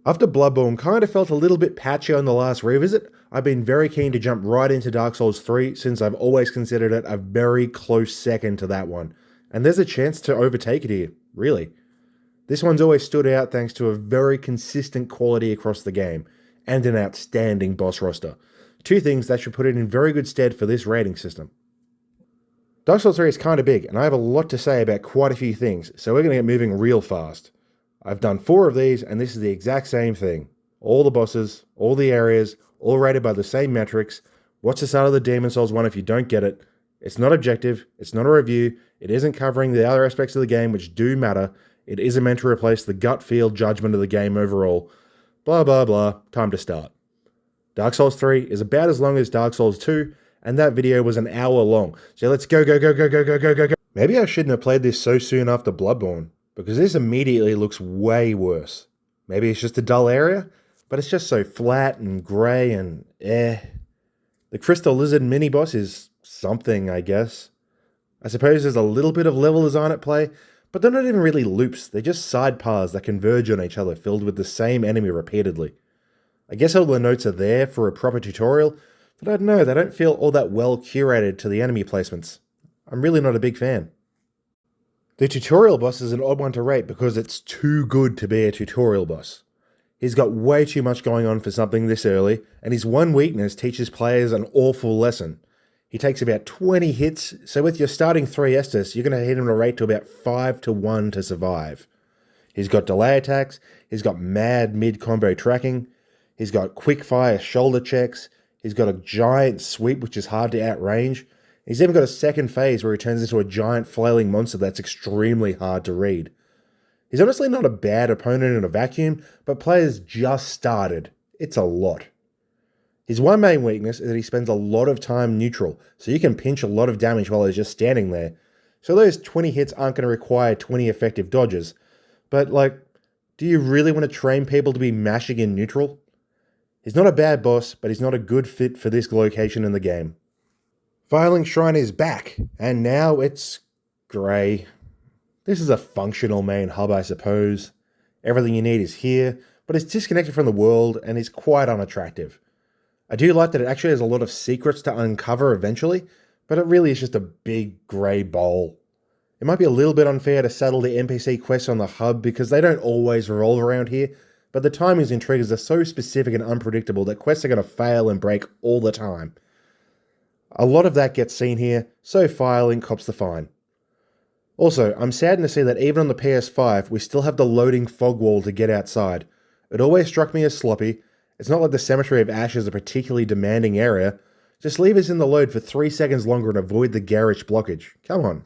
After Bloodborne kind of felt a little bit patchy on the last revisit, I've been very keen to jump right into Dark Souls 3 since I've always considered it a very close second to that one. And there's a chance to overtake it here, really. This one's always stood out thanks to a very consistent quality across the game, and an outstanding boss roster. Two things that should put it in very good stead for this rating system. Dark Souls 3 is kind of big, and I have a lot to say about quite a few things, so we're going to get moving real fast. I've done 4 of these, and this is the exact same thing. All the bosses, all the areas, all rated by the same metrics. Watch the start of the Demon Souls one if you don't get it. It's not objective, it's not a review, it isn't covering the other aspects of the game which do matter, it isn't meant to replace the gut feel judgment of the game overall. Blah blah blah, time to start. Dark Souls 3 is about as long as Dark Souls 2, and that video was an hour long, so let's go. Maybe I shouldn't have played this so soon after Bloodborne, because this immediately looks way worse. Maybe it's just a dull area, but it's just so flat and grey and The Crystal Lizard mini-boss is something, I guess. I suppose there's a little bit of level design at play, but they're not even really loops, they're just side paths that converge on each other filled with the same enemy repeatedly. I guess all the notes are there for a proper tutorial, but I don't know, they don't feel all that well curated to the enemy placements. I'm really not a big fan. The tutorial boss is an odd one to rate because it's too good to be a tutorial boss. He's got way too much going on for something this early, and his one weakness teaches players an awful lesson. He takes about 20 hits, so with your starting 3 Estus, you're going to hit him at a rate to about 5 to 1 to survive. He's got delay attacks, he's got mad mid-combo tracking, he's got quick-fire shoulder checks, he's got a giant sweep which is hard to outrange. He's even got a second phase where he turns into a giant flailing monster that's extremely hard to read. He's honestly not a bad opponent in a vacuum, but players just started. It's a lot. His one main weakness is that he spends a lot of time neutral, so you can pinch a lot of damage while he's just standing there. So those 20 hits aren't going to require 20 effective dodges. But do you really want to train people to be mashing in neutral? He's not a bad boss, but he's not a good fit for this location in the game. Filing Shrine is back, and now it's grey. This is a functional main hub, I suppose. Everything you need is here, but it's disconnected from the world and is quite unattractive. I do like that it actually has a lot of secrets to uncover eventually, but it really is just a big grey bowl. It might be a little bit unfair to saddle the NPC quests on the hub because they don't always revolve around here, but the timings and triggers are so specific and unpredictable that quests are going to fail and break all the time. A lot of that gets seen here, so Firelink cops the fine. Also, I'm saddened to see that even on the PS5, we still have the loading fog wall to get outside. It always struck me as sloppy. It's not like the Cemetery of Ash is a particularly demanding area. Just leave us in the load for 3 seconds longer and avoid the garish blockage. Come on.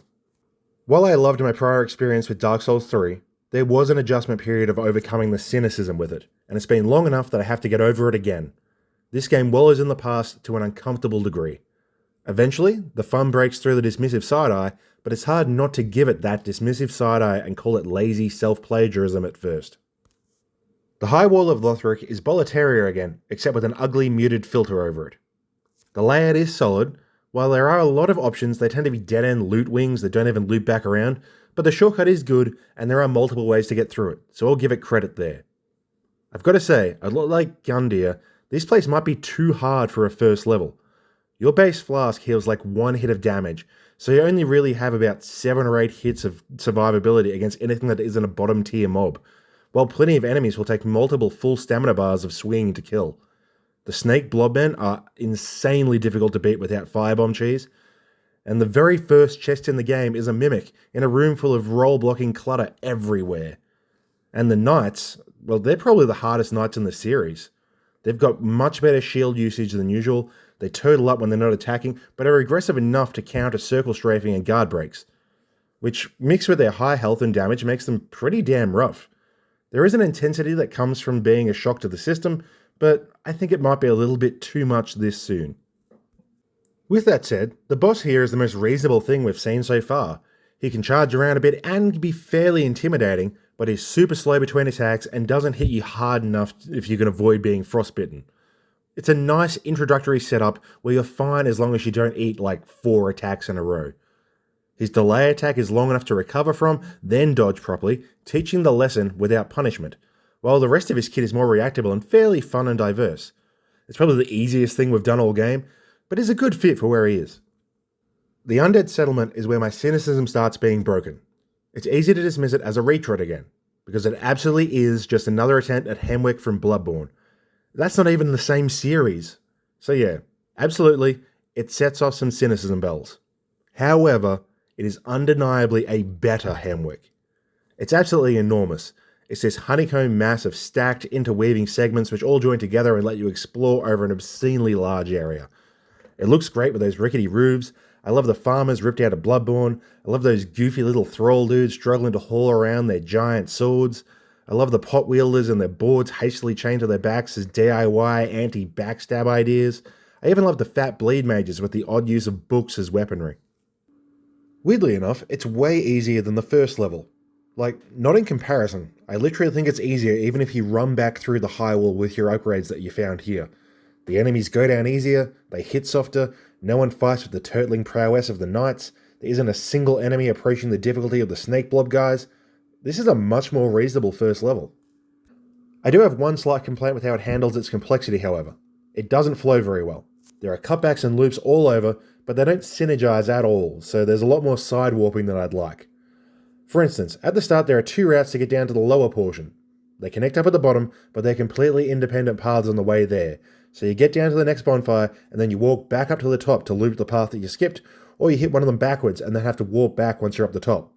While I loved my prior experience with Dark Souls 3, there was an adjustment period of overcoming the cynicism with it, and it's been long enough that I have to get over it again. This game wallows in the past to an uncomfortable degree. Eventually, the fun breaks through the dismissive side-eye, but it's hard not to give it that dismissive side-eye and call it lazy self-plagiarism at first. The High Wall of Lothric is Boletaria again, except with an ugly muted filter over it. The layout is solid. While there are a lot of options, they tend to be dead-end loot wings that don't even loop back around, but the shortcut is good, and there are multiple ways to get through it, so I'll give it credit there. I've got to say, a lot like Gundyr, this place might be too hard for a first level. Your base flask heals like 1 hit of damage, so you only really have about 7 or 8 hits of survivability against anything that isn't a bottom tier mob, while plenty of enemies will take multiple full stamina bars of swinging to kill. The snake blobmen are insanely difficult to beat without firebomb cheese, and the very first chest in the game is a mimic in a room full of roll blocking clutter everywhere. And the knights, well, they're probably the hardest knights in the series. They've got much better shield usage than usual. They turtle up when they're not attacking, but are aggressive enough to counter circle strafing and guard breaks, which, mixed with their high health and damage, makes them pretty damn rough. There is an intensity that comes from being a shock to the system, but I think it might be a little bit too much this soon. With that said, the boss here is the most reasonable thing we've seen so far. He can charge around a bit and be fairly intimidating, but he's super slow between attacks and doesn't hit you hard enough if you can avoid being frostbitten. It's a nice introductory setup where you're fine as long as you don't eat like 4 attacks in a row. His delay attack is long enough to recover from, then dodge properly, teaching the lesson without punishment, while the rest of his kit is more reactable and fairly fun and diverse. It's probably the easiest thing we've done all game, but is a good fit for where he is. The Undead Settlement is where my cynicism starts being broken. It's easy to dismiss it as a retread again, because it absolutely is just another attempt at Hemwick from Bloodborne. That's not even the same series. So yeah, absolutely, it sets off some cynicism bells. However, it is undeniably a better Hemwick. It's absolutely enormous. It's this honeycomb mass of stacked, interweaving segments which all join together and let you explore over an obscenely large area. It looks great with those rickety roofs. I love the farmers ripped out of Bloodborne. I love those goofy little thrall dudes struggling to haul around their giant swords. I love the pot wielders and their boards hastily chained to their backs as DIY anti-backstab ideas. I even love the fat bleed mages with the odd use of books as weaponry. Weirdly enough, it's way easier than the first level. Like, not in comparison. I literally think it's easier even if you run back through the high wall with your upgrades that you found here. The enemies go down easier, they hit softer, no one fights with the turtling prowess of the knights, there isn't a single enemy approaching the difficulty of the snake blob guys. This is a much more reasonable first level. I do have one slight complaint with how it handles its complexity, however. It doesn't flow very well. There are cutbacks and loops all over, but they don't synergize at all, so there's a lot more side warping than I'd like. For instance, at the start there are two routes to get down to the lower portion. They connect up at the bottom, but they're completely independent paths on the way there. So you get down to the next bonfire, and then you walk back up to the top to loop the path that you skipped, or you hit one of them backwards and then have to walk back once you're up the top.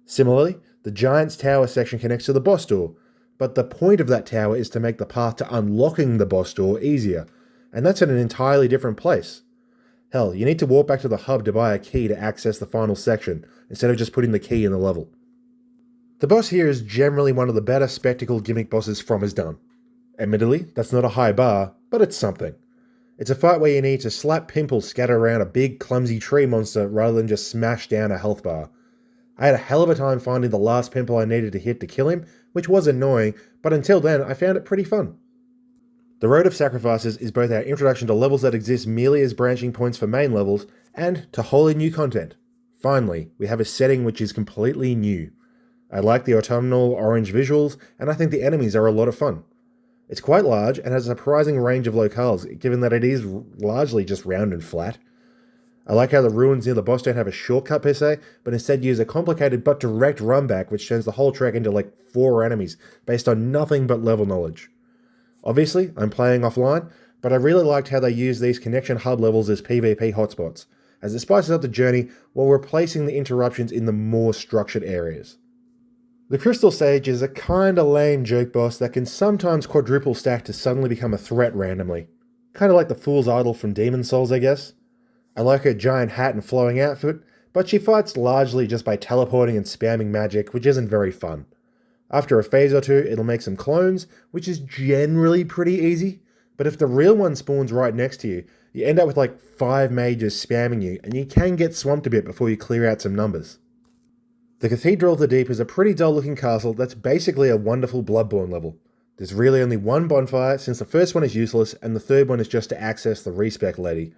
Similarly, the Giant's Tower section connects to the boss door, but the point of that tower is to make the path to unlocking the boss door easier, and that's in an entirely different place. Hell, you need to walk back to the hub to buy a key to access the final section, instead of just putting the key in the level. The boss here is generally one of the better spectacle gimmick bosses From has done. Admittedly, that's not a high bar, but it's something. It's a fight where you need to slap pimples scattered around a big, clumsy tree monster rather than just smash down a health bar. I had a hell of a time finding the last pimple I needed to hit to kill him, which was annoying, but until then I found it pretty fun. The Road of Sacrifices is both our introduction to levels that exist merely as branching points for main levels, and to wholly new content. Finally, we have a setting which is completely new. I like the autumnal orange visuals, and I think the enemies are a lot of fun. It's quite large and has a surprising range of locales, given that it is largely just round and flat. I like how the ruins near the boss don't have a shortcut per se, but instead use a complicated but direct run back which turns the whole trek into like 4 enemies, based on nothing but level knowledge. Obviously, I'm playing offline, but I really liked how they use these connection hub levels as PvP hotspots, as it spices up the journey while replacing the interruptions in the more structured areas. The Crystal Sage is a kinda lame joke boss that can sometimes quadruple stack to suddenly become a threat randomly. Kinda like the Fool's Idol from Demon's Souls, I guess. I like her giant hat and flowing outfit, but she fights largely just by teleporting and spamming magic, which isn't very fun. After a phase or two, it'll make some clones, which is generally pretty easy, but if the real one spawns right next to you, you end up with like 5 mages spamming you, and you can get swamped a bit before you clear out some numbers. The Cathedral of the Deep is a pretty dull looking castle that's basically a wonderful Bloodborne level. There's really only one bonfire, since the first one is useless, and the third one is just to access the respec lady.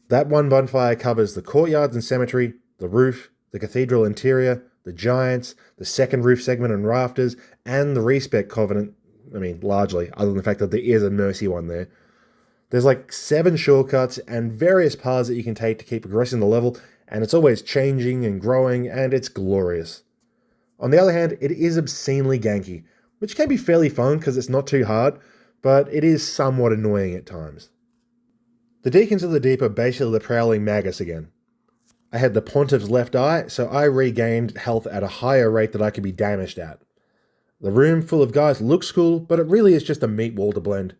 That one bonfire covers the courtyards and cemetery, the roof, the cathedral interior, the giants, the second roof segment and rafters, and the respec covenant. Largely, other than the fact that there is a mercy one there. There's like 7 shortcuts and various paths that you can take to keep progressing the level, and it's always changing and growing, and it's glorious. On the other hand, it is obscenely ganky, which can be fairly fun because it's not too hard, but it is somewhat annoying at times. The Deacons of the Deep are basically the prowling magus again. I had the Pontiff's left eye, so I regained health at a higher rate that I could be damaged at. The room full of guys looks cool, but it really is just a meat wall to blend.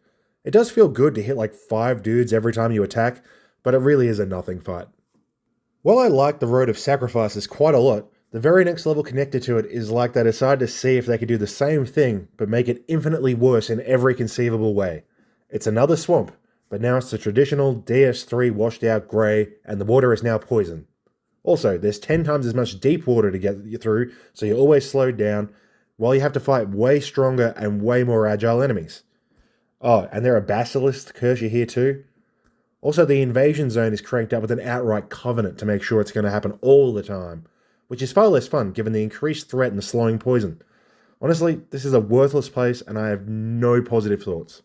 It does feel good to hit like 5 dudes every time you attack, but it really is a nothing fight. While I like the Road of Sacrifices quite a lot, the very next level connected to it is like they decided to see if they could do the same thing, but make it infinitely worse in every conceivable way. It's another swamp, but now it's the traditional DS3 washed out grey, and the water is now poison. Also, there's 10 times as much deep water to get you through, so you're always slowed down, while you have to fight way stronger and way more agile enemies. Oh, and there are basilisks to curse you here too. Also, the invasion zone is cranked up with an outright covenant to make sure it's going to happen all the time, which is far less fun given the increased threat and the slowing poison. Honestly, this is a worthless place and I have no positive thoughts.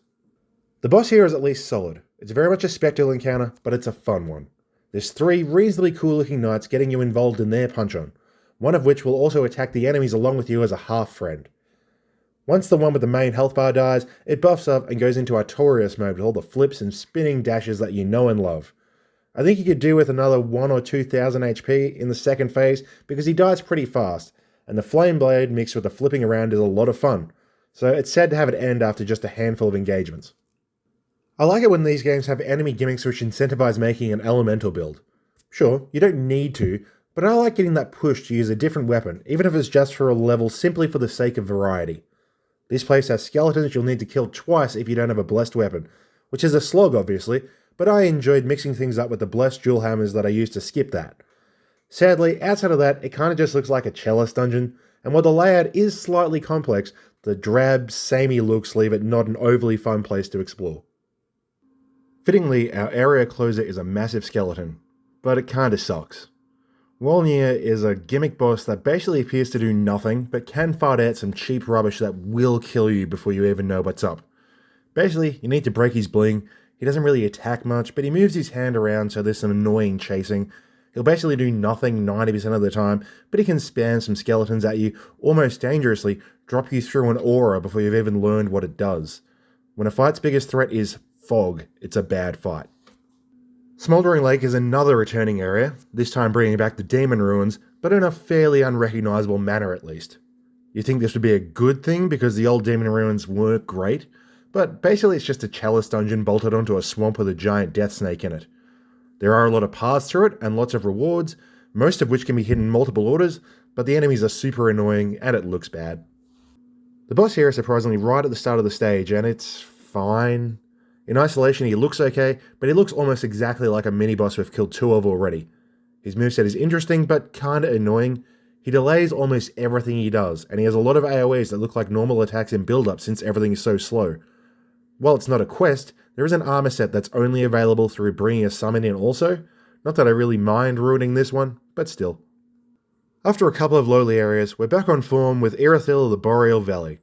The boss here is at least solid. It's very much a spectacle encounter, but it's a fun one. There's 3 reasonably cool looking knights getting you involved in their punch-on, one of which will also attack the enemies along with you as a half-friend. Once the one with the main health bar dies, it buffs up and goes into Artorias mode with all the flips and spinning dashes that you know and love. I think you could do with another 1 or 2,000 HP in the second phase because he dies pretty fast, and the Flame Blade mixed with the flipping around is a lot of fun, so it's sad to have it end after just a handful of engagements. I like it when these games have enemy gimmicks which incentivize making an elemental build. Sure, you don't need to, but I like getting that push to use a different weapon, even if it's just for a level simply for the sake of variety. This place has skeletons you'll need to kill twice if you don't have a blessed weapon, which is a slog obviously, but I enjoyed mixing things up with the blessed dual hammers that I used to skip that. Sadly, outside of that, it kinda just looks like a Chalice dungeon, and while the layout is slightly complex, the drab, samey looks leave it not an overly fun place to explore. Fittingly, our area closer is a massive skeleton, but it kinda sucks. Wolnir is a gimmick boss that basically appears to do nothing, but can fart out some cheap rubbish that will kill you before you even know what's up. Basically, you need to break his bling. He doesn't really attack much, but he moves his hand around so there's some annoying chasing. He'll basically do nothing 90% of the time, but he can spam some skeletons at you, almost dangerously, drop you through an aura before you've even learned what it does. When a fight's biggest threat is fog, it's a bad fight. Smouldering Lake is another returning area, this time bringing back the demon ruins, but in a fairly unrecognisable manner at least. You'd think this would be a good thing because the old demon ruins weren't great, but basically it's just a chalice dungeon bolted onto a swamp with a giant death snake in it. There are a lot of paths through it and lots of rewards, most of which can be hidden in multiple orders, but the enemies are super annoying and it looks bad. The boss here is surprisingly right at the start of the stage and it's fine. In isolation he looks okay, but he looks almost exactly like a mini-boss we've killed 2 of already. His moveset is interesting, but kinda annoying. He delays almost everything he does, and he has a lot of AoEs that look like normal attacks in build-up since everything is so slow. While it's not a quest, there is an armor set that's only available through bringing a summon in also. Not that I really mind ruining this one, but still. After a couple of lowly areas, we're back on form with Irithyll of the Boreal Valley.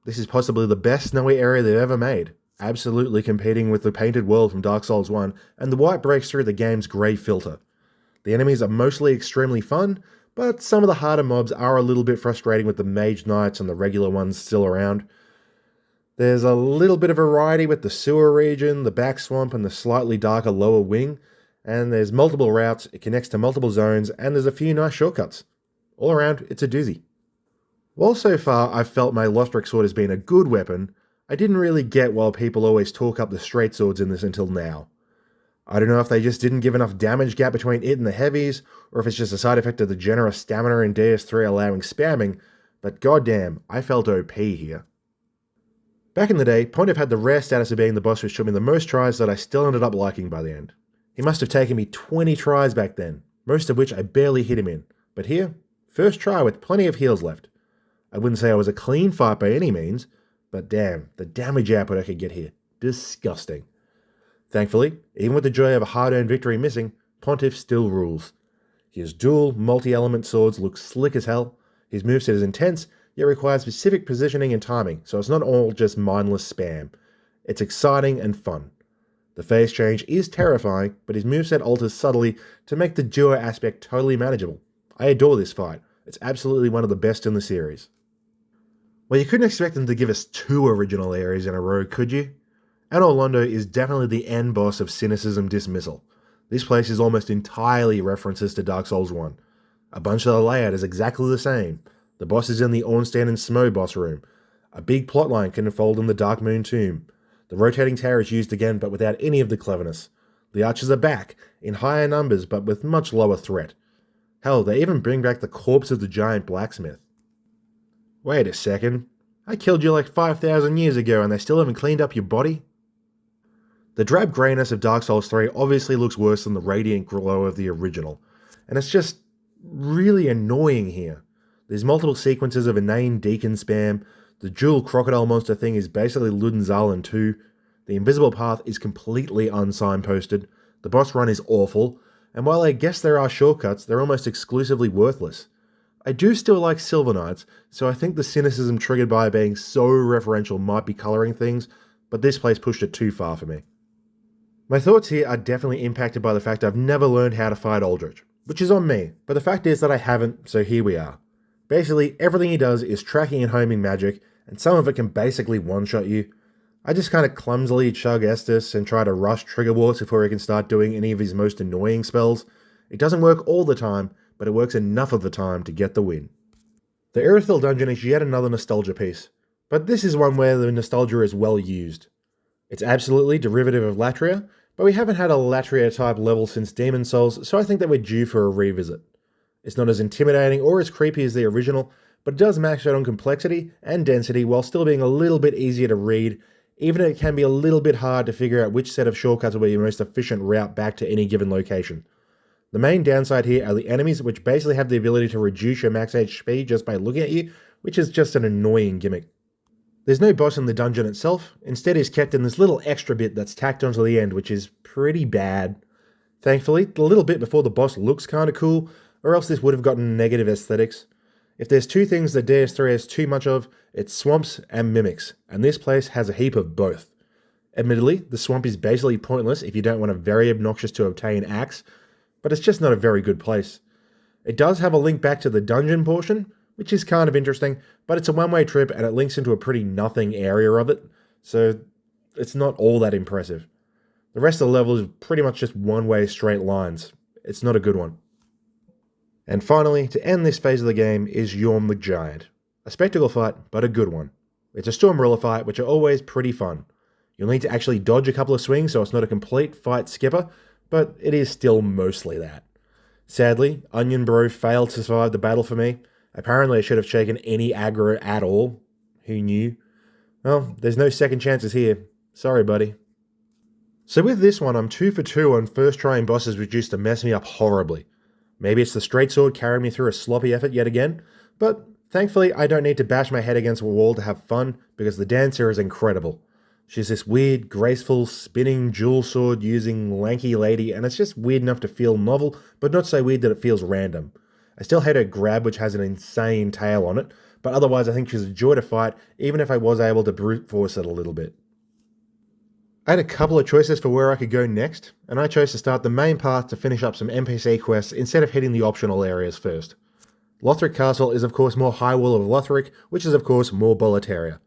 This is possibly the best snowy area they've ever made, absolutely competing with the Painted World from Dark Souls 1, and the white breaks through the game's grey filter. The enemies are mostly extremely fun, but some of the harder mobs are a little bit frustrating with the mage knights and the regular ones still around. There's a little bit of variety with the sewer region, the back swamp, and the slightly darker lower wing, and there's multiple routes, it connects to multiple zones, and there's a few nice shortcuts. All around, it's a doozy. While so far I've felt my Lothric sword has been a good weapon, I didn't really get why people always talk up the straight swords in this until now. I don't know if they just didn't give enough damage gap between it and the heavies, or if it's just a side effect of the generous stamina in DS3 allowing spamming, but goddamn, I felt OP here. Back in the day, Pontiff had the rare status of being the boss which took me the most tries that I still ended up liking by the end. He must have taken me 20 tries back then, most of which I barely hit him in, but here, first try with plenty of heals left. I wouldn't say I was a clean fight by any means, but damn, the damage output I could get here. Disgusting. Thankfully, even with the joy of a hard-earned victory missing, Pontiff still rules. His dual, multi-element swords look slick as hell, his moveset is intense, yet requires specific positioning and timing, so it's not all just mindless spam. It's exciting and fun. The phase change is terrifying, but his moveset alters subtly to make the duo aspect totally manageable. I adore this fight. It's absolutely one of the best in the series. Well, you couldn't expect them to give us 2 original areas in a row, could you? Anor Londo is definitely the end boss of Cynicism Dismissal. This place is almost entirely references to Dark Souls 1. A bunch of the layout is exactly the same. The boss is in the Ornstein and Smo boss room. A big plotline can unfold in the Dark Moon Tomb. The rotating tower is used again, but without any of the cleverness. The archers are back, in higher numbers, but with much lower threat. Hell, they even bring back the corpse of the giant blacksmith. Wait a second. I killed you like 5,000 years ago and they still haven't cleaned up your body? The drab greyness of Dark Souls 3 obviously looks worse than the radiant glow of the original, and it's just really annoying here. There's multiple sequences of inane deacon spam, the dual crocodile monster thing is basically Ludenzalan 2, the invisible path is completely unsignposted, the boss run is awful, and while I guess there are shortcuts, they're almost exclusively worthless. I do still like Silver Knights, so I think the cynicism triggered by it being so referential might be colouring things, but this place pushed it too far for me. My thoughts here are definitely impacted by the fact I've never learned how to fight Aldrich, which is on me, but the fact is that I haven't, so here we are. Basically, everything he does is tracking and homing magic, and some of it can basically one-shot you. I just kind of clumsily chug Estus and try to rush Trigger Warts before he can start doing any of his most annoying spells. It doesn't work all the time, but it works enough of the time to get the win. The Irithyll dungeon is yet another nostalgia piece, but this is one where the nostalgia is well used. It's absolutely derivative of Latria, but we haven't had a Latria type level since Demon Souls, so I think that we're due for a revisit. It's not as intimidating or as creepy as the original, but it does max out on complexity and density while still being a little bit easier to read, even if it can be a little bit hard to figure out which set of shortcuts will be your most efficient route back to any given location. The main downside here are the enemies, which basically have the ability to reduce your max HP just by looking at you, which is just an annoying gimmick. There's no boss in the dungeon itself, instead he's kept in this little extra bit that's tacked onto the end, which is pretty bad. Thankfully, the little bit before the boss looks kinda cool, or else this would have gotten negative aesthetics. If there's two things that DS3 has too much of, it's swamps and mimics, and this place has a heap of both. Admittedly, the swamp is basically pointless if you don't want a very obnoxious to obtain axe, but it's just not a very good place. It does have a link back to the dungeon portion, which is kind of interesting, but it's a one-way trip and it links into a pretty nothing area of it, so it's not all that impressive. The rest of the level is pretty much just one-way straight lines. It's not a good one. And finally, to end this phase of the game is Yhorm the Giant. A spectacle fight, but a good one. It's a Stormruler fight, which are always pretty fun. You'll need to actually dodge a couple of swings so it's not a complete fight skipper, but it is still mostly that. Sadly, Onion Bro failed to survive the battle for me. Apparently I should have taken any aggro at all. Who knew? Well, there's no second chances here. Sorry, buddy. So with this one, I'm 2 for 2 on first trying bosses which used to mess me up horribly. Maybe it's the straight sword carrying me through a sloppy effort yet again, but thankfully I don't need to bash my head against a wall to have fun because the dancer is incredible. She's this weird, graceful, spinning dual sword using lanky lady, and it's just weird enough to feel novel, but not so weird that it feels random. I still hate her grab, which has an insane tail on it, but otherwise I think she's a joy to fight, even if I was able to brute force it a little bit. I had a couple of choices for where I could go next, and I chose to start the main path to finish up some NPC quests instead of hitting the optional areas first. Lothric Castle is of course more Highwall of Lothric, which is of course more Boletaria.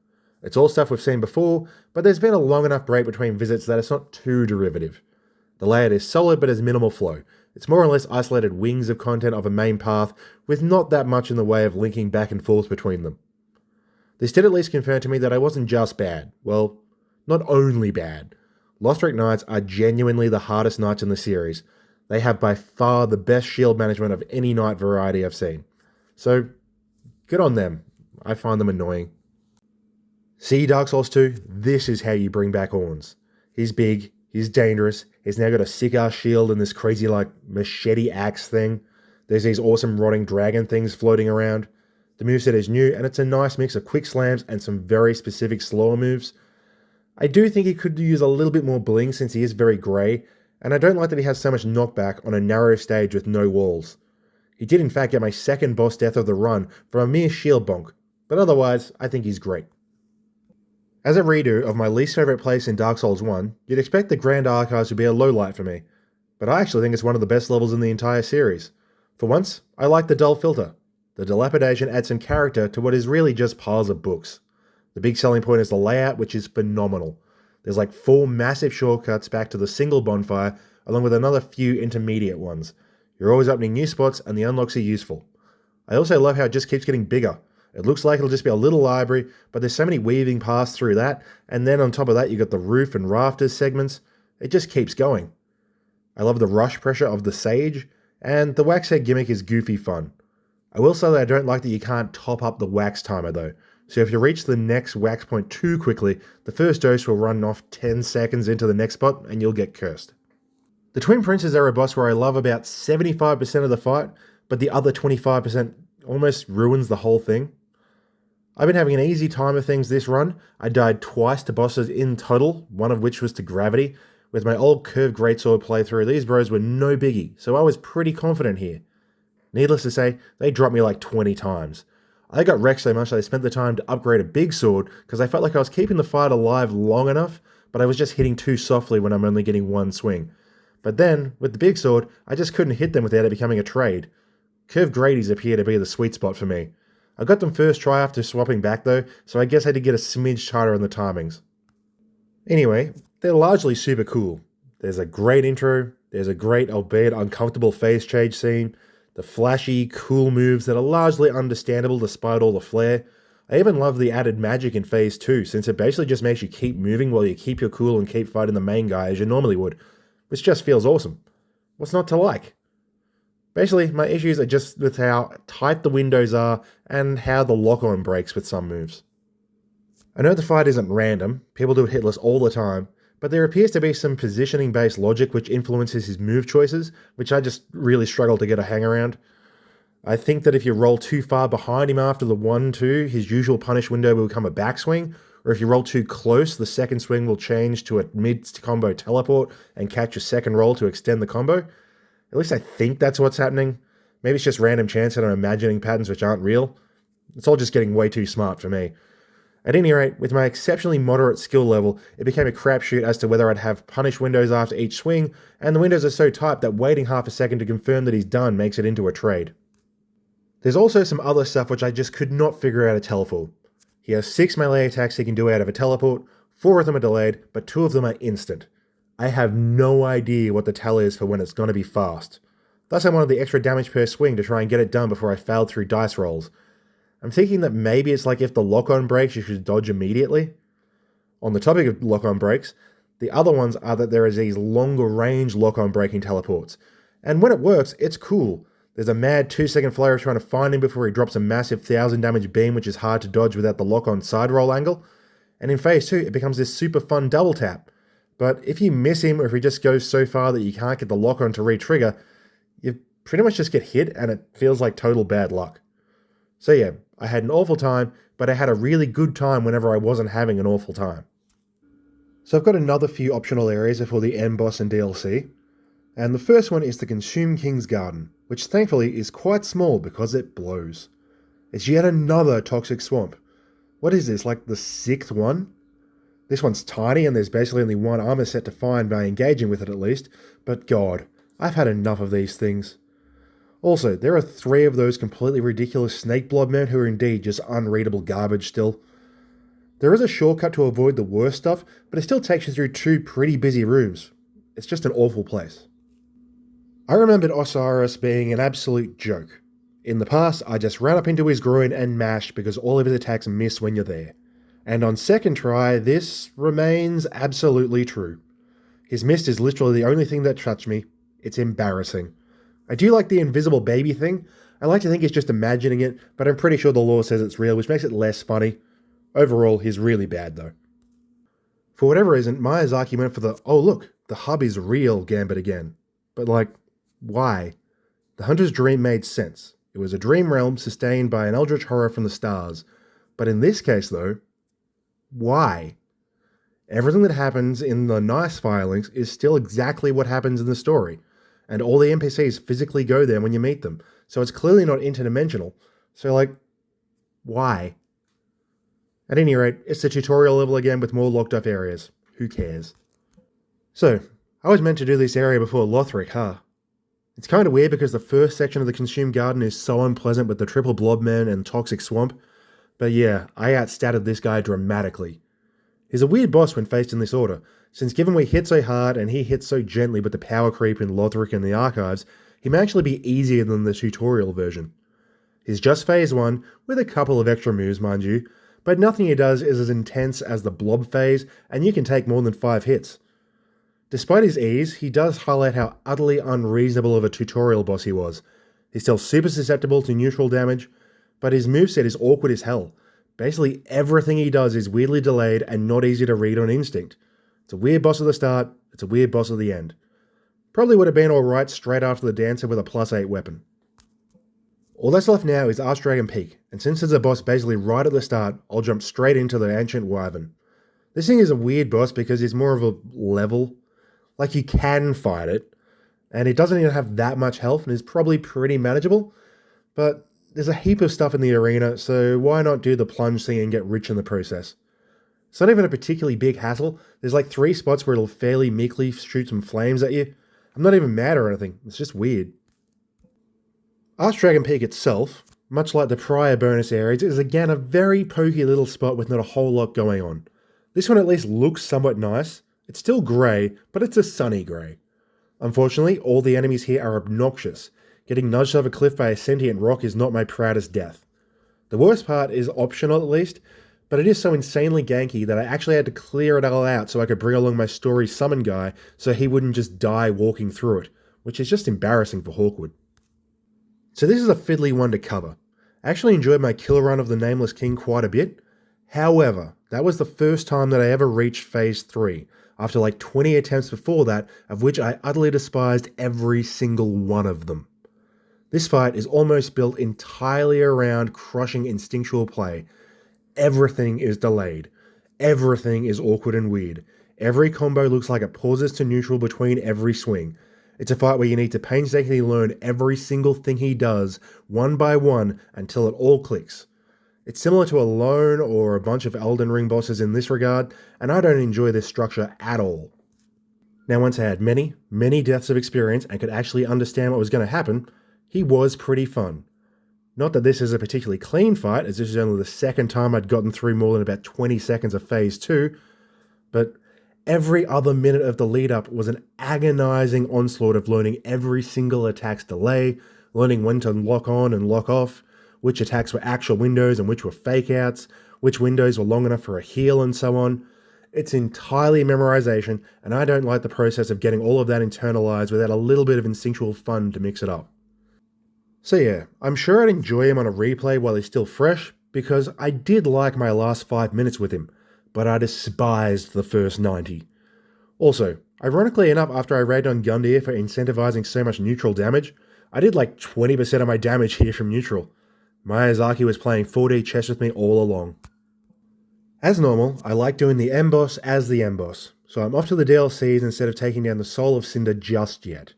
It's all stuff we've seen before, but there's been a long enough break between visits that it's not too derivative. The layout is solid but has minimal flow. It's more or less isolated wings of content of a main path, with not that much in the way of linking back and forth between them. This did at least confirm to me that I wasn't just bad. Well, not only bad. Lothric Knights are genuinely the hardest knights in the series. They have by far the best shield management of any knight variety I've seen. So, good on them. I find them annoying. See Dark Souls 2? This is how you bring back Ornns. He's big, he's dangerous, he's now got a sick-ass shield and this crazy, machete axe thing. There's these awesome rotting dragon things floating around. The moveset is new, and it's a nice mix of quick slams and some very specific slower moves. I do think he could use a little bit more bling since he is very grey, and I don't like that he has so much knockback on a narrow stage with no walls. He did in fact get my second boss death of the run from a mere shield bonk, but otherwise, I think he's great. As a redo of my least favourite place in Dark Souls 1, you'd expect the Grand Archives to be a lowlight for me, but I actually think it's one of the best levels in the entire series. For once, I like the dull filter. The dilapidation adds some character to what is really just piles of books. The big selling point is the layout, which is phenomenal. There's 4 massive shortcuts back to the single bonfire, along with another few intermediate ones. You're always opening new spots, and the unlocks are useful. I also love how it just keeps getting bigger. It looks like it'll just be a little library, but there's so many weaving paths through that, and then on top of that you got the roof and rafters segments. It just keeps going. I love the rush pressure of the Sage, and the wax head gimmick is goofy fun. I will say that I don't like that you can't top up the wax timer though, so if you reach the next wax point too quickly, the first dose will run off 10 seconds into the next spot and you'll get cursed. The Twin Princes are a boss where I love about 75% of the fight, but the other 25% almost ruins the whole thing. I've been having an easy time of things this run. I died twice to bosses in total, one of which was to gravity. With my old curved greatsword playthrough, these bros were no biggie, so I was pretty confident here. Needless to say, they dropped me like 20 times. I got wrecked so much that I spent the time to upgrade a big sword because I felt like I was keeping the fight alive long enough, but I was just hitting too softly when I'm only getting one swing. But then, with the big sword, I just couldn't hit them without it becoming a trade. Curved Grady's appear to be the sweet spot for me. I got them first try after swapping back though, so I guess I did get a smidge tighter on the timings. Anyway, they're largely super cool. There's a great intro, there's a great albeit uncomfortable phase change scene, the flashy, cool moves that are largely understandable despite all the flair. I even love the added magic in phase 2 since it basically just makes you keep moving while you keep your cool and keep fighting the main guy as you normally would, which just feels awesome. What's not to like? Basically, my issues are just with how tight the windows are and how the lock-on breaks with some moves. I know the fight isn't random, people do it hitless all the time, but there appears to be some positioning-based logic which influences his move choices, which I just really struggle to get a hang around. I think that if you roll too far behind him after the 1-2, his usual punish window will become a backswing, or if you roll too close, the second swing will change to a mid-combo teleport and catch your second roll to extend the combo. At least I think that's what's happening. Maybe it's just random chance that I'm imagining patterns which aren't real. It's all just getting way too smart for me. At any rate, with my exceptionally moderate skill level, it became a crapshoot as to whether I'd have punish windows after each swing, and the windows are so tight that waiting half a second to confirm that he's done makes it into a trade. There's also some other stuff which I just could not figure out a tell for. He has 6 melee attacks he can do out of a teleport, 4 of them are delayed, but 2 of them are instant. I have no idea what the tell is for when it's going to be fast. Thus I wanted the extra damage per swing to try and get it done before I failed through dice rolls. I'm thinking that maybe it's like if the lock-on breaks, you should dodge immediately. On the topic of lock-on breaks, the other ones are that there is these longer range lock-on breaking teleports. And when it works, it's cool. There's a mad 2-second flare of trying to find him before he drops a massive 1000 damage beam which is hard to dodge without the lock-on side roll angle. And in phase 2, it becomes this super fun double tap. But if you miss him or if he just goes so far that you can't get the lock-on to re-trigger, you pretty much just get hit and it feels like total bad luck. So yeah, I had an awful time, but I had a really good time whenever I wasn't having an awful time. So I've got another few optional areas before the end boss and DLC. And the first one is the Consume King's Garden, which thankfully is quite small because it blows. It's yet another toxic swamp. What is this, like the 6th one? This one's tiny and there's basically only one armor set to find by engaging with it at least, but god, I've had enough of these things. Also, there are 3 of those completely ridiculous snake blob men who are indeed just unreadable garbage still. There is a shortcut to avoid the worst stuff, but it still takes you through 2 pretty busy rooms. It's just an awful place. I remembered Osiris being an absolute joke. In the past, I just ran up into his groin and mashed because all of his attacks miss when you're there. And on second try, this remains absolutely true. His mist is literally the only thing that touched me. It's embarrassing. I do like the invisible baby thing. I like to think he's just imagining it, but I'm pretty sure the lore says it's real, which makes it less funny. Overall, he's really bad though. For whatever reason, Miyazaki went for the, oh look, the hub is real gambit again. But like, why? The Hunter's dream made sense. It was a dream realm sustained by an eldritch horror from the stars. But in this case though, why? Everything that happens in the nice filings is still exactly what happens in the story. And all the NPCs physically go there when you meet them. So it's clearly not interdimensional. So like, why? At any rate, it's the tutorial level again with more locked up areas. Who cares? So, I was meant to do this area before Lothric, huh? It's kind of weird because the first section of the Consumed Garden is so unpleasant with the triple blobman and toxic swamp. But yeah, I outstatted this guy dramatically. He's a weird boss when faced in this order, since given we hit so hard and he hits so gently with the power creep in Lothric and the archives, he may actually be easier than the tutorial version. He's just phase 1, with a couple of extra moves mind you, but nothing he does is as intense as the blob phase and you can take more than 5 hits. Despite his ease, he does highlight how utterly unreasonable of a tutorial boss he was. He's still super susceptible to neutral damage, but his moveset is awkward as hell. Basically everything he does is weirdly delayed and not easy to read on instinct. It's a weird boss at the start, it's a weird boss at the end. Probably would have been alright straight after the dancer with a +8 weapon. All that's left now is Archdragon Peak, and since there's a boss basically right at the start, I'll jump straight into the Ancient Wyvern. This thing is a weird boss because it's more of a level. Like you can fight it, and it doesn't even have that much health and is probably pretty manageable, but there's a heap of stuff in the arena, so why not do the plunge thing and get rich in the process? It's not even a particularly big hassle. There's like 3 spots where it'll fairly meekly shoot some flames at you. I'm not even mad or anything, it's just weird. Archdragon Peak itself, much like the prior bonus areas, is again a very pokey little spot with not a whole lot going on. This one at least looks somewhat nice. It's still grey, but it's a sunny grey. Unfortunately, all the enemies here are obnoxious. Getting nudged off a cliff by a sentient rock is not my proudest death. The worst part is optional at least, but it is so insanely ganky that I actually had to clear it all out so I could bring along my story summon guy so he wouldn't just die walking through it, which is just embarrassing for Hawkwood. So this is a fiddly one to cover. I actually enjoyed my kill run of the Nameless King quite a bit. However, that was the first time that I ever reached Phase 3, after like 20 attempts before that, of which I utterly despised every single one of them. This fight is almost built entirely around crushing instinctual play. Everything is delayed. Everything is awkward and weird. Every combo looks like it pauses to neutral between every swing. It's a fight where you need to painstakingly learn every single thing he does, one by one, until it all clicks. It's similar to a lone or a bunch of Elden Ring bosses in this regard, and I don't enjoy this structure at all. Now once I had many, many deaths of experience and could actually understand what was going to happen, he was pretty fun. Not that this is a particularly clean fight, as this is only the second time I'd gotten through more than about 20 seconds of Phase 2, but every other minute of the lead up was an agonizing onslaught of learning every single attack's delay, learning when to lock on and lock off, which attacks were actual windows and which were fake outs, which windows were long enough for a heal and so on. It's entirely memorization, and I don't like the process of getting all of that internalized without a little bit of instinctual fun to mix it up. So yeah, I'm sure I'd enjoy him on a replay while he's still fresh, because I did like my last 5 minutes with him, but I despised the first 90. Also, ironically enough, after I raided on Gundyr for incentivizing so much neutral damage, I did like 20% of my damage here from neutral. Miyazaki was playing 4D chess with me all along. As normal, I like doing the end boss as the end boss, so I'm off to the DLCs instead of taking down the Soul of Cinder just yet.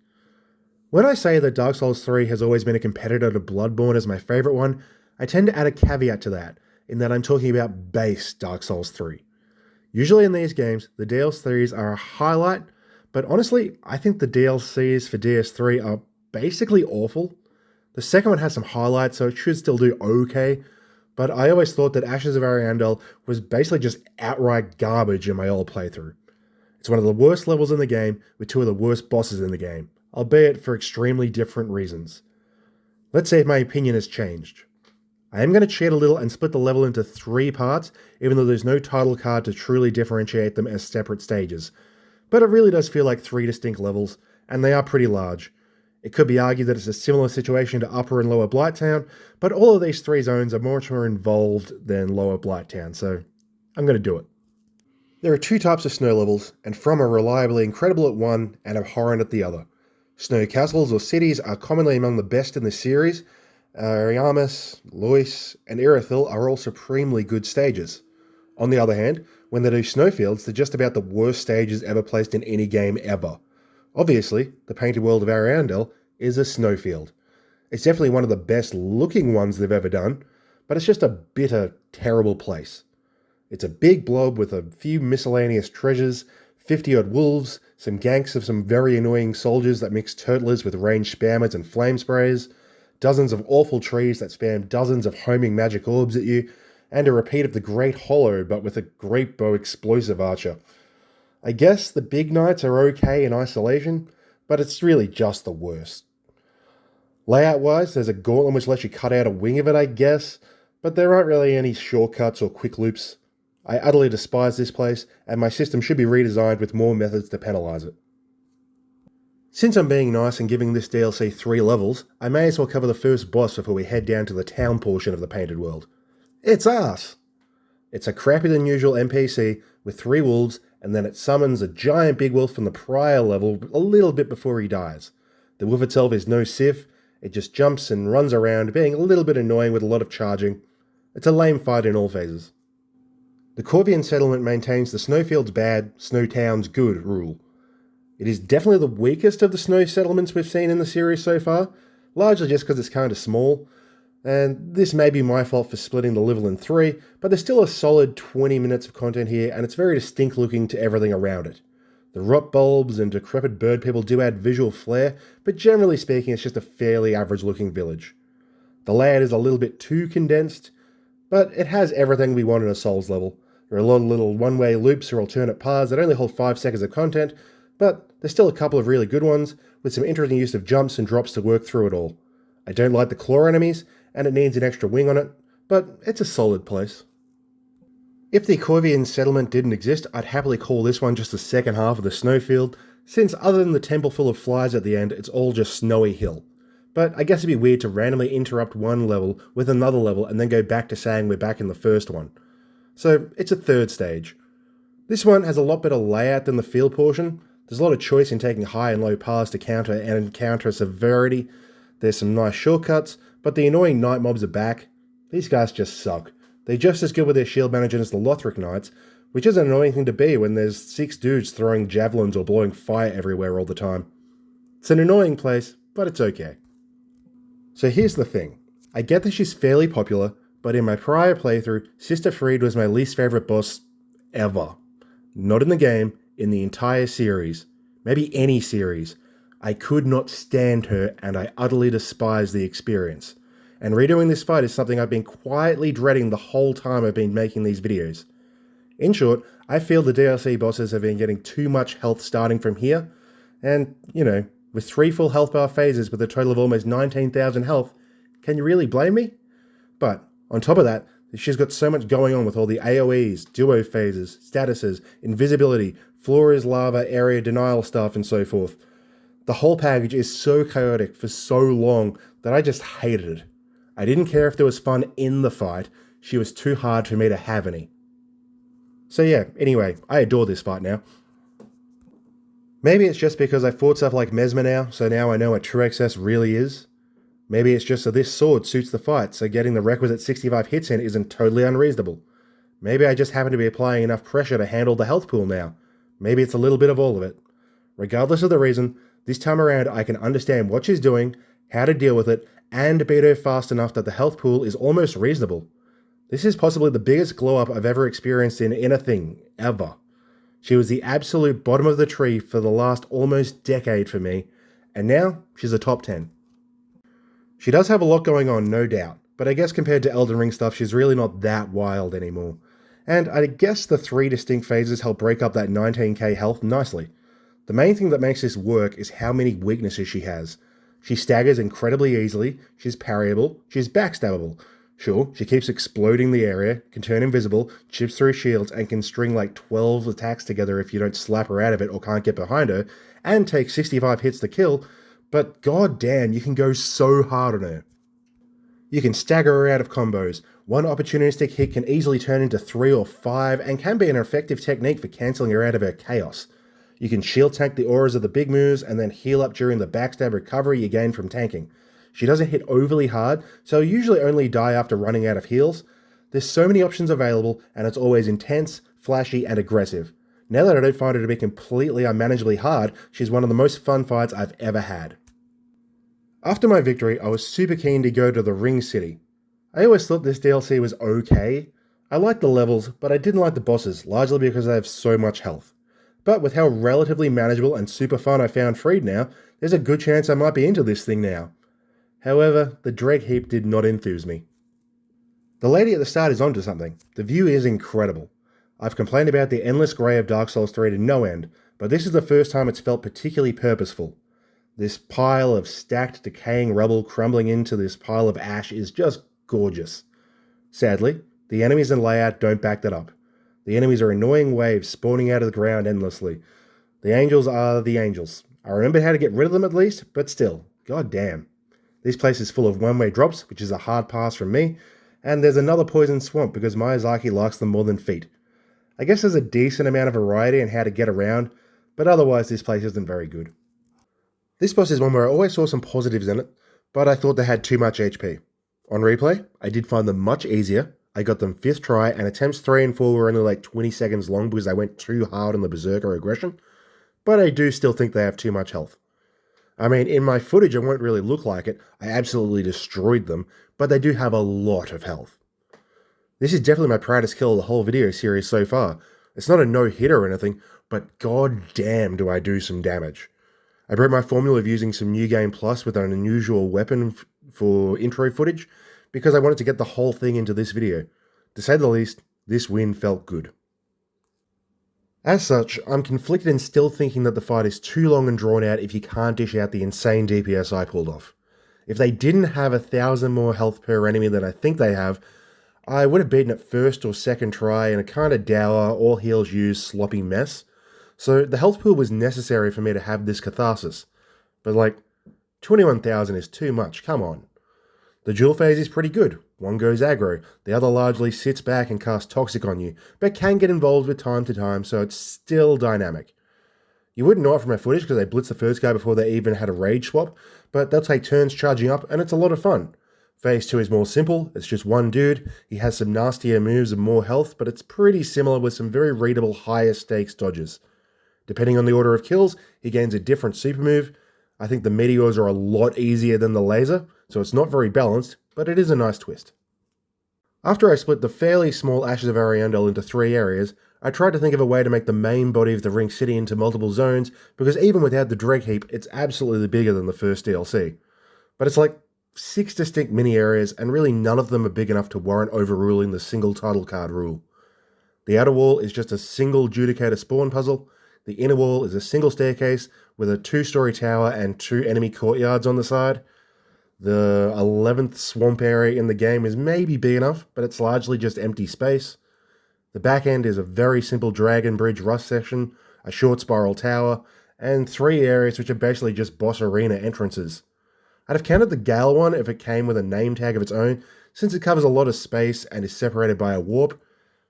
When I say that Dark Souls 3 has always been a competitor to Bloodborne as my favourite one, I tend to add a caveat to that, in that I'm talking about base Dark Souls 3. Usually in these games, the DLCs are a highlight, but honestly, I think the DLCs for DS3 are basically awful. The second one has some highlights, so it should still do okay, but I always thought that Ashes of Ariandel was basically just outright garbage in my old playthrough. It's one of the worst levels in the game, with 2 of the worst bosses in the game, albeit for extremely different reasons. Let's say if my opinion has changed. I am going to cheat a little and split the level into 3 parts, even though there's no title card to truly differentiate them as separate stages. But it really does feel like 3 distinct levels, and they are pretty large. It could be argued that it's a similar situation to Upper and Lower Blighttown, but all of these 3 zones are much more involved than Lower Blighttown, so I'm going to do it. There are 2 types of snow levels, and From are reliably incredible at one and abhorrent at the other. Snow castles or cities are commonly among the best in the series. Ariamis, Lois, and Irithyll are all supremely good stages. On the other hand, when they do snowfields, they're just about the worst stages ever placed in any game ever. Obviously, the Painted World of Ariandel is a snowfield. It's definitely one of the best looking ones they've ever done, but it's just a bitter, terrible place. It's a big blob with a few miscellaneous treasures, 50-odd wolves, some ganks of some very annoying soldiers that mix turtlers with ranged spammers and flame sprays, dozens of awful trees that spam dozens of homing magic orbs at you, and a repeat of the Great Hollow but with a great bow explosive archer. I guess the big knights are okay in isolation, but it's really just the worst. Layout-wise, there's a gauntlet which lets you cut out a wing of it, I guess, but there aren't really any shortcuts or quick loops. I utterly despise this place, and my system should be redesigned with more methods to penalise it. Since I'm being nice and giving this DLC 3 levels, I may as well cover the first boss before we head down to the town portion of the Painted World. It's us! It's a crappier than usual NPC with 3 wolves, and then it summons a giant big wolf from the prior level a little bit before he dies. The wolf itself is no Sif, it just jumps and runs around, being a little bit annoying with a lot of charging. It's a lame fight in all phases. The Corvian settlement maintains the snowfields bad, snow towns good rule. It is definitely the weakest of the snow settlements we've seen in the series so far, largely just because it's kind of small, and this may be my fault for splitting the level in three, but there's still a solid 20 minutes of content here, and it's very distinct looking to everything around it. The rot bulbs and decrepit bird people do add visual flair, but generally speaking it's just a fairly average looking village. The layout is a little bit too condensed, but it has everything we want in a Souls level. There are a lot of little one-way loops or alternate paths that only hold 5 seconds of content, but there's still a couple of really good ones, with some interesting use of jumps and drops to work through it all. I don't like the claw enemies, and it needs an extra wing on it, but it's a solid place. If the Corvian settlement didn't exist, I'd happily call this one just the second half of the snowfield, since other than the temple full of flies at the end, it's all just snowy hill. But I guess it'd be weird to randomly interrupt one level with another level and then go back to saying we're back in the first one. So it's a third stage. This one has a lot better layout than the field portion. There's a lot of choice in taking high and low paths to counter and encounter severity. There's some nice shortcuts, but the annoying night mobs are back. These guys just suck. They're just as good with their shield management as the Lothric Knights, which is an annoying thing to be when there's 6 dudes throwing javelins or blowing fire everywhere all the time. It's an annoying place, but it's okay. So here's the thing. I get that she's fairly popular, but in my prior playthrough, Sister Fried was my least favourite boss ever. Not in the game, in the entire series. Maybe any series. I could not stand her, and I utterly despise the experience. And redoing this fight is something I've been quietly dreading the whole time I've been making these videos. In short, I feel the DLC bosses have been getting too much health starting from here, and, with 3 full health bar phases with a total of almost 19,000 health, can you really blame me? But, on top of that, she's got so much going on with all the AoEs, duo phases, statuses, invisibility, floor is lava, area denial stuff, and so forth. The whole package is so chaotic for so long that I just hated it. I didn't care if there was fun in the fight, she was too hard for me to have any. So yeah, anyway, I adore this fight now. Maybe it's just because I fought stuff like Mesmer now, so now I know what true excess really is. Maybe it's just that this sword suits the fight, so getting the requisite 65 hits in isn't totally unreasonable. Maybe I just happen to be applying enough pressure to handle the health pool now. Maybe it's a little bit of all of it. Regardless of the reason, this time around I can understand what she's doing, how to deal with it, and beat her fast enough that the health pool is almost reasonable. This is possibly the biggest glow up I've ever experienced in a thing, ever. She was the absolute bottom of the tree for the last almost decade for me, and now she's a top 10. She does have a lot going on, no doubt, but I guess compared to Elden Ring stuff, she's really not that wild anymore. And I guess the 3 distinct phases help break up that 19k health nicely. The main thing that makes this work is how many weaknesses she has. She staggers incredibly easily, she's parryable, she's backstabbable. Sure, she keeps exploding the area, can turn invisible, chips through shields, and can string like 12 attacks together if you don't slap her out of it or can't get behind her, and take 65 hits to kill, but god damn, you can go so hard on her. You can stagger her out of combos. One opportunistic hit can easily turn into 3 or 5, and can be an effective technique for cancelling her out of her chaos. You can shield tank the auras of the big moves, and then heal up during the backstab recovery you gain from tanking. She doesn't hit overly hard, so you usually only die after running out of heals. There's so many options available, and it's always intense, flashy, and aggressive. Now that I don't find her to be completely unmanageably hard, she's one of the most fun fights I've ever had. After my victory, I was super keen to go to the Ring City. I always thought this DLC was okay. I liked the levels, but I didn't like the bosses, largely because they have so much health. But with how relatively manageable and super fun I found Fried now, there's a good chance I might be into this thing now. However, the Dreg Heap did not enthuse me. The lady at the start is onto something. The view is incredible. I've complained about the endless grey of Dark Souls 3 to no end, but this is the first time it's felt particularly purposeful. This pile of stacked, decaying rubble crumbling into this pile of ash is just gorgeous. Sadly, the enemies and layout don't back that up. The enemies are annoying waves spawning out of the ground endlessly. The angels are the angels. I remembered how to get rid of them at least, but still, god damn. This place is full of one-way drops, which is a hard pass from me, and there's another poison swamp because Miyazaki likes them more than feet. I guess there's a decent amount of variety in how to get around, but otherwise this place isn't very good. This boss is one where I always saw some positives in it, but I thought they had too much HP. On replay, I did find them much easier. I got them 5th try, and attempts 3 and 4 were only like 20 seconds long because I went too hard on the Berserker aggression. but I do still think they have too much health. I mean, in my footage, it won't really look like it. I absolutely destroyed them, but they do have a lot of health. This is definitely my proudest kill of the whole video series so far. It's not a no-hitter or anything, but god damn do I do some damage. I broke my formula of using some New Game Plus with an unusual weapon for intro footage, because I wanted to get the whole thing into this video. To say the least, this win felt good. As such, I'm conflicted and still thinking that the fight is too long and drawn out if you can't dish out the insane DPS I pulled off. If they didn't have 1,000 more health per enemy than I think they have, I would have beaten it first or second try in a kind of dour, all heals used, sloppy mess. So the health pool was necessary for me to have this catharsis. But like, 21,000 is too much, come on. The dual phase is pretty good. One goes aggro, the other largely sits back and casts toxic on you, but can get involved with time to time, so it's still dynamic. You wouldn't know it from my footage because they blitzed the first guy before they even had a rage swap, but they'll take turns charging up and it's a lot of fun. Phase 2 is more simple, it's just one dude, he has some nastier moves and more health, but it's pretty similar with some very readable higher stakes dodges. Depending on the order of kills, he gains a different super move. I think the meteors are a lot easier than the laser, so it's not very balanced, but it is a nice twist. After I split the fairly small Ashes of Ariandel into 3 areas, I tried to think of a way to make the main body of the Ring City into multiple zones, because even without the Dreg Heap, it's absolutely bigger than the first DLC. But it's like 6 distinct mini areas, and really none of them are big enough to warrant overruling the single title card rule. The outer wall is just a single Judicator spawn puzzle. The inner wall is a single staircase with a 2-story tower and 2 enemy courtyards on the side. The 11th swamp area in the game is maybe big enough, but it's largely just empty space. The back end is a very simple Dragon Bridge Rust section, a short spiral tower, and 3 areas which are basically just boss arena entrances. I'd have counted the Gale one if it came with a name tag of its own, since it covers a lot of space and is separated by a warp,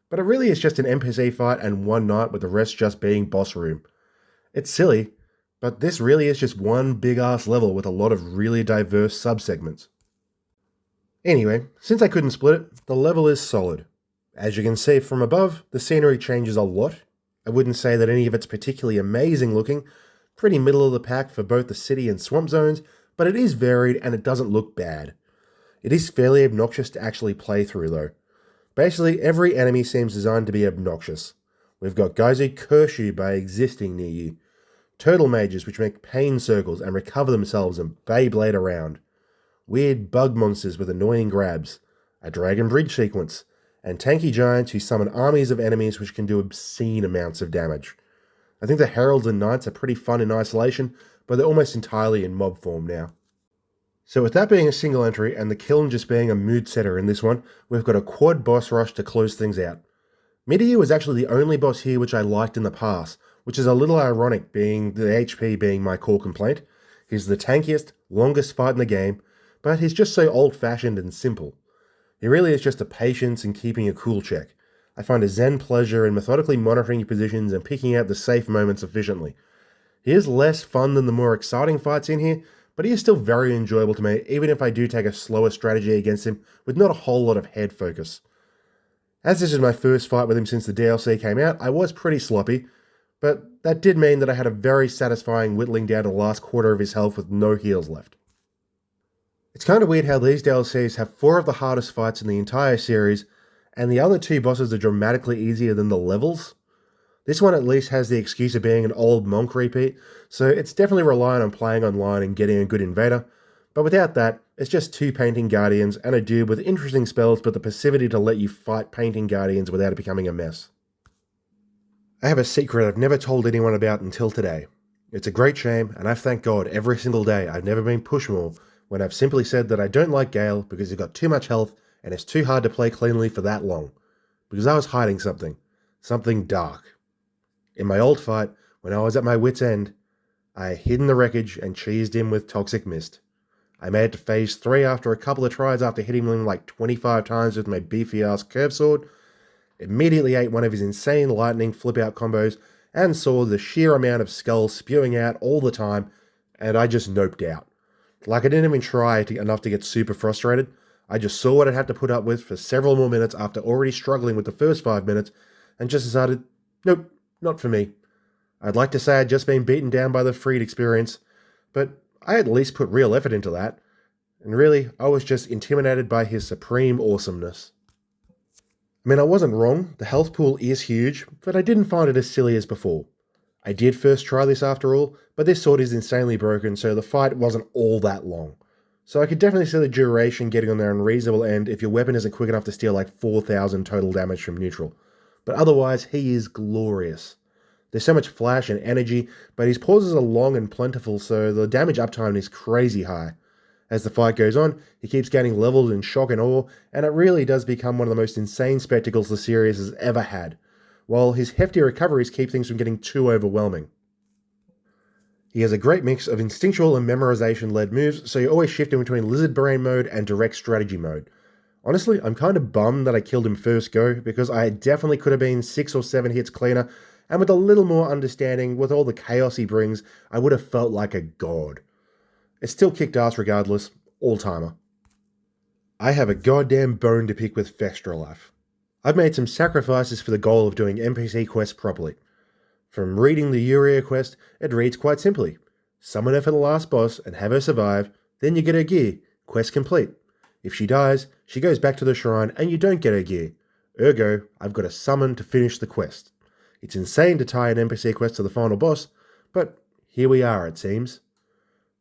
but it really is just an NPC fight and one night with the rest just being boss room. It's silly, but this really is just one big-ass level with a lot of really diverse subsegments. Anyway, since I couldn't split it, the level is solid. As you can see from above, the scenery changes a lot. I wouldn't say that any of it's particularly amazing looking, pretty middle of the pack for both the city and swamp zones, but it is varied and it doesn't look bad. It is fairly obnoxious to actually play through though. Basically, every enemy seems designed to be obnoxious. We've got guys who curse you by existing near you, turtle mages which make pain circles and recover themselves and Beyblade around, weird bug monsters with annoying grabs, a dragon bridge sequence, and tanky giants who summon armies of enemies which can do obscene amounts of damage. I think the heralds and knights are pretty fun in isolation, but they're almost entirely in mob form now. So with that being a single entry and the kiln just being a mood setter in this one, we've got a quad boss rush to close things out. Midiu was actually the only boss here which I liked in the past, which is a little ironic being the HP being my core complaint. He's the tankiest, longest fight in the game, but he's just so old-fashioned and simple. He really is just a patience and keeping a cool check. I find a zen pleasure in methodically monitoring your positions and picking out the safe moments efficiently. He is less fun than the more exciting fights in here, but he is still very enjoyable to me, even if I do take a slower strategy against him with not a whole lot of head focus. As this is my first fight with him since the DLC came out, I was pretty sloppy, but that did mean that I had a very satisfying whittling down to the last quarter of his health with no heals left. It's kind of weird how these DLCs have 4 of the hardest fights in the entire series, and the other 2 bosses are dramatically easier than the levels. This one at least has the excuse of being an old monk repeat, so it's definitely reliant on playing online and getting a good invader, but without that, it's just 2 painting guardians and a dude with interesting spells but the passivity to let you fight painting guardians without it becoming a mess. I have a secret I've never told anyone about until today. It's a great shame, and I thank God every single day I've never been pushed more when I've simply said that I don't like Gale because he's got too much health and it's too hard to play cleanly for that long. Because I was hiding something. Something dark. In my old fight, when I was at my wit's end, I hid in the wreckage and cheesed him with Toxic Mist. I made it to phase 3 after a couple of tries after hitting him like 25 times with my beefy ass curve sword, immediately ate one of his insane lightning flip out combos and saw the sheer amount of skulls spewing out all the time, and I just noped out. Like I didn't even try enough to get super frustrated. I just saw what I'd have to put up with for several more minutes after already struggling with the first 5 minutes and just decided, nope, not for me. I'd like to say I'd just been beaten down by the Freed experience, but I at least put real effort into that. And really, I was just intimidated by his supreme awesomeness. I mean, I wasn't wrong, the health pool is huge, but I didn't find it as silly as before. I did first try this after all, but this sword is insanely broken, so the fight wasn't all that long. So I could definitely see the duration getting on there on reasonable end if your weapon isn't quick enough to steal like 4,000 total damage from neutral. But otherwise, he is glorious. There's so much flash and energy, but his pauses are long and plentiful, so the damage uptime is crazy high. As the fight goes on, he keeps gaining levels in shock and awe, and it really does become one of the most insane spectacles the series has ever had, while his hefty recoveries keep things from getting too overwhelming. He has a great mix of instinctual and memorization-led moves, so you always shift in between lizard brain mode and direct strategy mode. Honestly, I'm kind of bummed that I killed him first go, because I definitely could have been 6 or 7 hits cleaner, and with a little more understanding, with all the chaos he brings, I would have felt like a god. It still kicked ass regardless, all-timer. I have a goddamn bone to pick with Fextra Life. I've made some sacrifices for the goal of doing NPC quests properly. From reading the Uriah quest, it reads quite simply. Summon her for the last boss and have her survive, then you get her gear, quest complete. If she dies, she goes back to the shrine and you don't get her gear. Ergo, I've got to summon to finish the quest. It's insane to tie an NPC quest to the final boss, but here we are, it seems.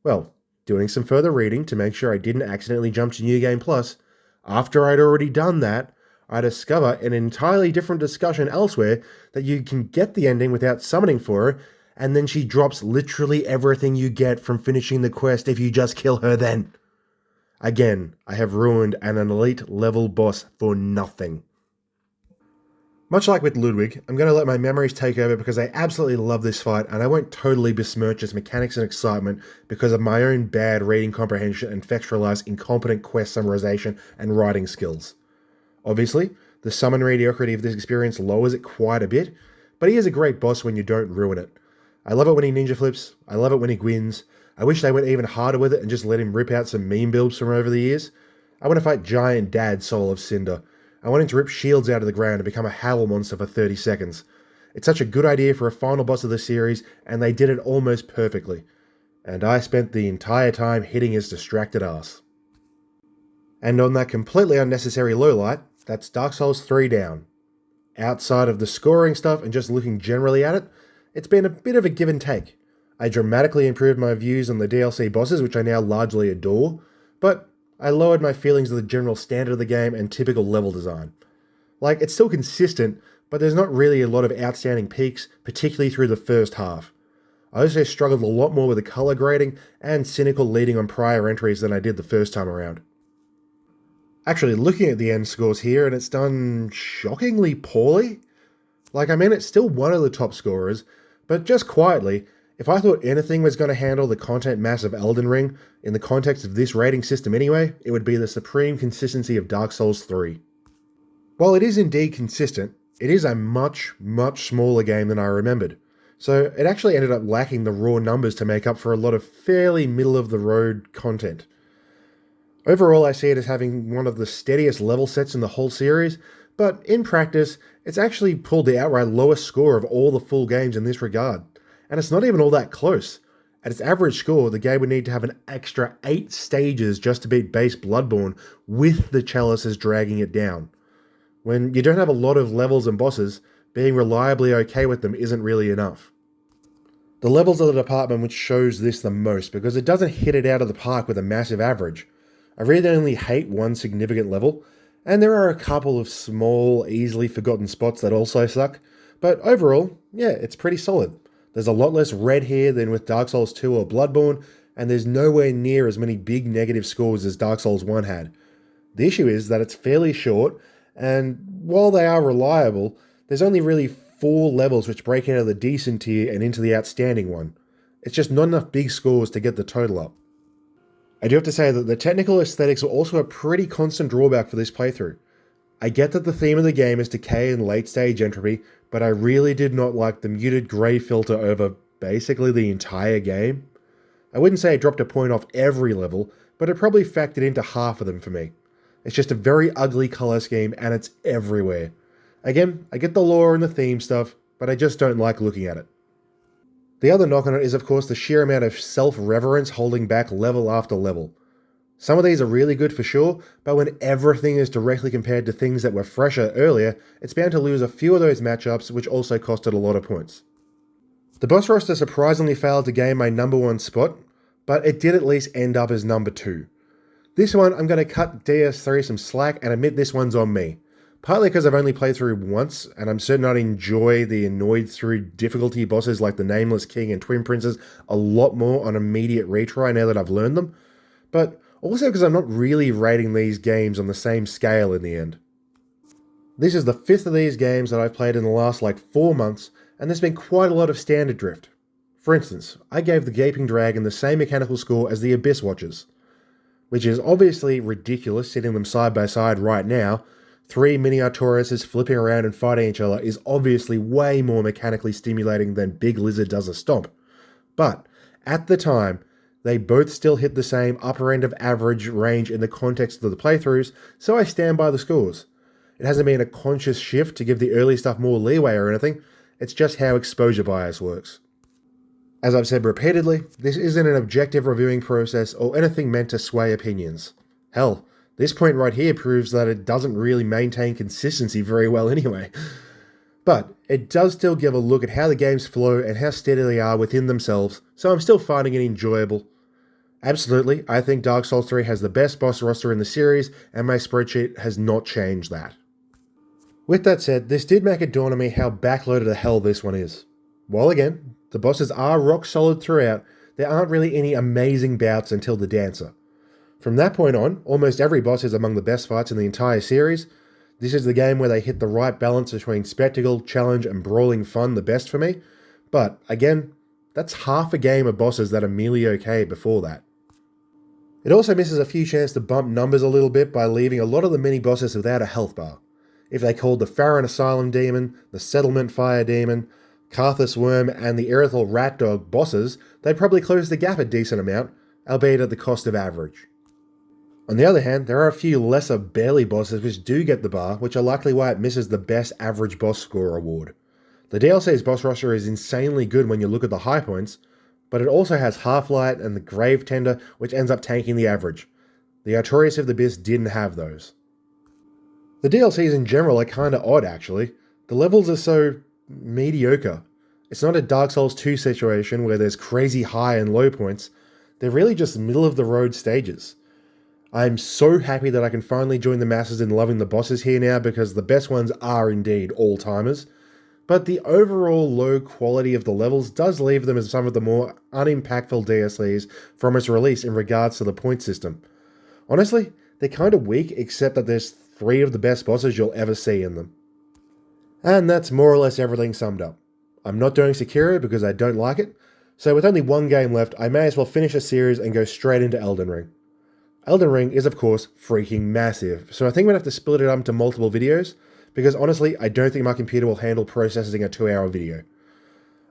Well, doing some further reading to make sure I didn't accidentally jump to New Game Plus, after I'd already done that, I discover an entirely different discussion elsewhere that you can get the ending without summoning for her, and then she drops literally everything you get from finishing the quest if you just kill her then. Again, I have ruined an elite level boss for nothing. Much like with Ludwig, I'm going to let my memories take over because I absolutely love this fight and I won't totally besmirch its mechanics and excitement because of my own bad reading comprehension and Fextra incompetent quest summarization and writing skills. Obviously, the summon mediocrity of this experience lowers it quite a bit, but he is a great boss when you don't ruin it. I love it when he ninja flips, I love it when he gwins, I wish they went even harder with it and just let him rip out some meme builds from over the years. I want to fight Giant Dad Soul of Cinder. I want him to rip shields out of the ground and become a howl monster for 30 seconds. It's such a good idea for a final boss of the series, and they did it almost perfectly. And I spent the entire time hitting his distracted ass. And on that completely unnecessary lowlight, that's Dark Souls 3 down. Outside of the scoring stuff and just looking generally at it, it's been a bit of a give and take. I dramatically improved my views on the DLC bosses, which I now largely adore, but I lowered my feelings of the general standard of the game and typical level design. Like, it's still consistent, but there's not really a lot of outstanding peaks, particularly through the first half. I also struggled a lot more with the color grading and cynical leading on prior entries than I did the first time around. Actually, looking at the end scores here, and it's done shockingly poorly. Like, I mean, it's still one of the top scorers, but just quietly, if I thought anything was going to handle the content mass of Elden Ring, in the context of this rating system anyway, it would be the supreme consistency of Dark Souls 3. While it is indeed consistent, it is a much, much smaller game than I remembered. So it actually ended up lacking the raw numbers to make up for a lot of fairly middle-of-the-road content. Overall, I see it as having one of the steadiest level sets in the whole series, but in practice, it's actually pulled the outright lowest score of all the full games in this regard. And it's not even all that close. At its average score, the game would need to have an extra 8 stages just to beat base Bloodborne, with the chalices dragging it down. When you don't have a lot of levels and bosses, being reliably okay with them isn't really enough. The levels are the department which shows this the most, because it doesn't hit it out of the park with a massive average. I really only hate one significant level, and there are a couple of small, easily forgotten spots that also suck, but overall, yeah, it's pretty solid. There's a lot less red here than with Dark Souls 2 or Bloodborne, and there's nowhere near as many big negative scores as Dark Souls 1 had. The issue is that it's fairly short, and while they are reliable, there's only really 4 levels which break out of the decent tier and into the outstanding one. It's just not enough big scores to get the total up. I do have to say that the technical aesthetics are also a pretty constant drawback for this playthrough. I get that the theme of the game is decay and late-stage entropy, but I really did not like the muted grey filter over basically the entire game. I wouldn't say it dropped a point off every level, but it probably factored into half of them for me. It's just a very ugly colour scheme and it's everywhere. Again, I get the lore and the theme stuff, but I just don't like looking at it. The other knock on it is, of course, the sheer amount of self-reverence holding back level after level. Some of these are really good for sure, but when everything is directly compared to things that were fresher earlier, it's bound to lose a few of those matchups, which also costed a lot of points. The boss roster surprisingly failed to gain my number 1 spot, but it did at least end up as number 2. This one, I'm going to cut DS3 some slack and admit this one's on me. Partly because I've only played through once, and I'm certain I'd enjoy the annoyed through difficulty bosses like the Nameless King and Twin Princes a lot more on immediate retry now that I've learned them, but also because I'm not really rating these games on the same scale in the end. This is the 5th of these games that I've played in the last 4 months, and there's been quite a lot of standard drift. For instance, I gave the Gaping Dragon the same mechanical score as the Abyss Watchers, which is obviously ridiculous sitting them side by side right now. 3 miniature Tauruses flipping around and fighting each other is obviously way more mechanically stimulating than Big Lizard does a stomp. But, at the time, they both still hit the same upper end of average range in the context of the playthroughs, so I stand by the scores. It hasn't been a conscious shift to give the early stuff more leeway or anything, it's just how exposure bias works. As I've said repeatedly, this isn't an objective reviewing process or anything meant to sway opinions. Hell, this point right here proves that it doesn't really maintain consistency very well anyway. But it does still give a look at how the games flow and how steady they are within themselves, so I'm still finding it enjoyable. Absolutely, I think Dark Souls 3 has the best boss roster in the series, and my spreadsheet has not changed that. With that said, this did make it dawn on me how backloaded the hell this one is. While again, the bosses are rock solid throughout, there aren't really any amazing bouts until the Dancer. From that point on, almost every boss is among the best fights in the entire series. This is the game where they hit the right balance between spectacle, challenge, and brawling fun the best for me, but again, that's half a game of bosses that are merely okay before that. It also misses a few chances to bump numbers a little bit by leaving a lot of the mini-bosses without a health bar. If they called the Farron Asylum Demon, the Settlement Fire Demon, Carthus Worm, and the Erithal Rat Dog bosses, they'd probably close the gap a decent amount, albeit at the cost of average. On the other hand, there are a few lesser barely bosses which do get the bar, which are likely why it misses the best average boss score award. The DLC's boss roster is insanely good when you look at the high points, but it also has Half-Light and the Grave Tender, which ends up tanking the average. The Artorias of the Abyss didn't have those. The DLCs in general are kinda odd actually. The levels are so mediocre. It's not a Dark Souls 2 situation where there's crazy high and low points, they're really just middle of the road stages. I'm so happy that I can finally join the masses in loving the bosses here now because the best ones are indeed all-timers, but the overall low quality of the levels does leave them as some of the more unimpactful DLCs from its release in regards to the point system. Honestly, they're kinda weak except that there's 3 of the best bosses you'll ever see in them. And that's more or less everything summed up. I'm not doing Sekiro because I don't like it, so with only 1 game left, I may as well finish a series and go straight into Elden Ring. Elden Ring is of course freaking massive, so I think I'm going to have to split it up into multiple videos, because honestly, I don't think my computer will handle processing a 2-hour video.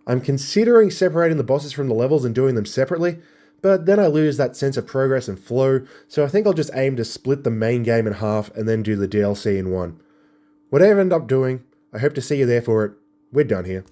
I'm considering separating the bosses from the levels and doing them separately, but then I lose that sense of progress and flow, so I think I'll just aim to split the main game in half and then do the DLC in one. Whatever I end up doing, I hope to see you there for it. We're done here.